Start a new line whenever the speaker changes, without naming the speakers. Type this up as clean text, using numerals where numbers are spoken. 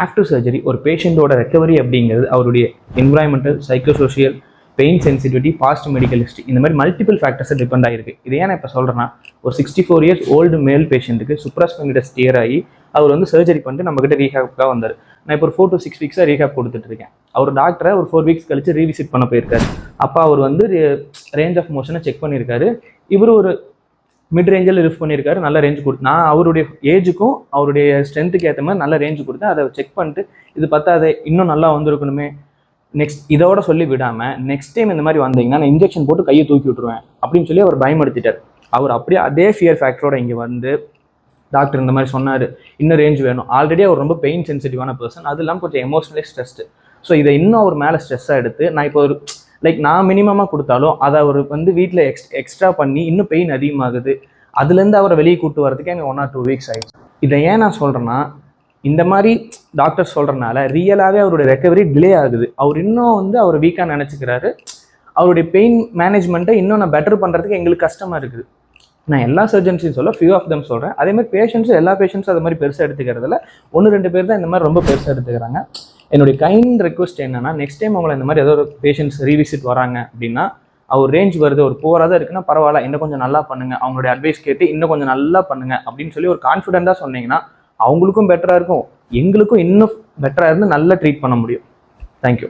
After surgery ஒரு பேஷண்ட்டோட recovery அப்படிங்கிறது அவருடைய environmental, psychosocial, pain sensitivity, past medical history, இந்த மாதிரி மல்டிபிள் ஃபேக்டர்ஸை டிபெண்ட் ஆகிருக்கு. இது ஏன் நான் இப்போ சொல்கிறேன்னா, ஒரு 64 இயர்ஸ் ஓல்டு மேல் பேஷண்ட்டுக்கு சுப்ராஸ்பைனல் ஸ்டியர் ஆகி அவர் வந்து சர்ஜரி பண்ணிட்டு நம்மகிட்ட ரீஹேப்காக வந்தார். நான் இப்போ ஒரு 4 to 6 வீக்ஸாக ரீஹேப் கொடுத்துட்டு இருக்கேன். அவர் டாக்டரை ஒரு 4 வீக்ஸ் கழிச்சு ரீவிசிட் பண்ண போயிருக்காரு. அப்போ அவர் வந்து ரேஞ்ச் ஆஃப் மோஷனை செக் பண்ணியிருக்காரு. இவர் ஒரு மிட் ரேஞ்சில் லிஃப்ட் பண்ணியிருக்காரு. நல்ல ரேஞ்ச் கொடுத்து நான் அவருடைய ஏஜுக்கும் அவருடைய ஸ்ட்ரென்த்துக்கு ஏற்ற மாதிரி நல்ல ரேஞ்சு கொடுத்தேன். அதை செக் பண்ணிட்டு இது பத்தாது, இன்னும் நல்லா வந்திருக்கணுமே, நெக்ஸ்ட் இதோட சொல்லி விடாமல் நெக்ஸ்ட் டைம் இந்த மாதிரி வந்தீங்கன்னா நான் இன்ஜெக்ஷன் போட்டு கையை தூக்கி விட்டுருவேன் அப்படின்னு சொல்லி அவர் பயமுறுத்திட்டார். அவர் அப்படியே அதே ஃபியர் ஃபேக்டரோட இங்கே வந்து டாக்டர் இந்த மாதிரி சொன்னார், இன்னும் ரேஞ்ச் வேணும். ஆல்ரெடி அவர் ரொம்ப பெயின் சென்சிட்டிவான பர்சன், அது இல்லாமல் கொஞ்சம் எமோஷனலி ஸ்ட்ரெஸ்டு. ஸோ இதை இன்னும் அவர் மேலே ஸ்ட்ரெஸ்ஸாக எடுத்து நான் இப்போ ஒரு நான் மினிமமாக கொடுத்தாலும் அதை அவர் வந்து வீட்டில் எக்ஸ்ட்ரா பண்ணி இன்னும் பெயின் அதிகமாகுது. அதுலேருந்து அவரை வெளியே கூப்பிட்டு வரதுக்கு எனக்கு 1 or 2 வீக்ஸ் ஆகிடுச்சு. இதை ஏன் நான் சொல்கிறேன்னா, இந்த மாதிரி டாக்டர் சொல்கிறனால ரியலாகவே அவருடைய ரெக்கவரி டிலே ஆகுது. அவர் இன்னும் வந்து அவர் வீக்காக நினச்சிக்கிறாரு. அவருடைய பெயின் மேனேஜ்மெண்ட்டை இன்னும் நான் பெட்டர் பண்ணுறதுக்கு எங்களுக்கு கஷ்டமாக இருக்குது. நான் எல்லா சர்ஜன்ஸையும் சொல்ல, ஃபியூ ஆஃப் தம் சொல்கிறேன். அதேமாதிரி பேஷண்ட்ஸும் எல்லா பேஷண்ட்ஸும் அது மாதிரி பெருசாக எடுத்துக்கிறதுல 1-2 பேர் தான் இந்த மாதிரி ரொம்ப பெருசாக எடுத்துக்கிறாங்க. என்னுடைய கைண்ட் ரெக்வஸ்ட் என்னன்னா, நெக்ஸ்ட் டைம் உங்களை இந்த மாதிரி ஏதோ ஒரு பேஷண்ட்ஸ் ரீவிசிட் வராங்க அப்படின்னா, அவர் ரேஞ்ச் வருது, ஒரு போராக தான் இருக்குன்னா பரவாயில்ல, இன்னும் கொஞ்சம் நல்லா பண்ணுங்க, அவங்களுடைய அட்வைஸ் கேட்டு இன்னும் கொஞ்சம் நல்லா பண்ணுங்க அப்படின்னு சொல்லி ஒரு கான்ஃபிடென்ட்டாக சொன்னீங்கன்னா அவங்களுக்கும் பெட்டராக இருக்கும், எங்களுக்கும் இன்னும் பெட்டராக இருந்து நல்லா ட்ரீட் பண்ண முடியும். தேங்க்யூ.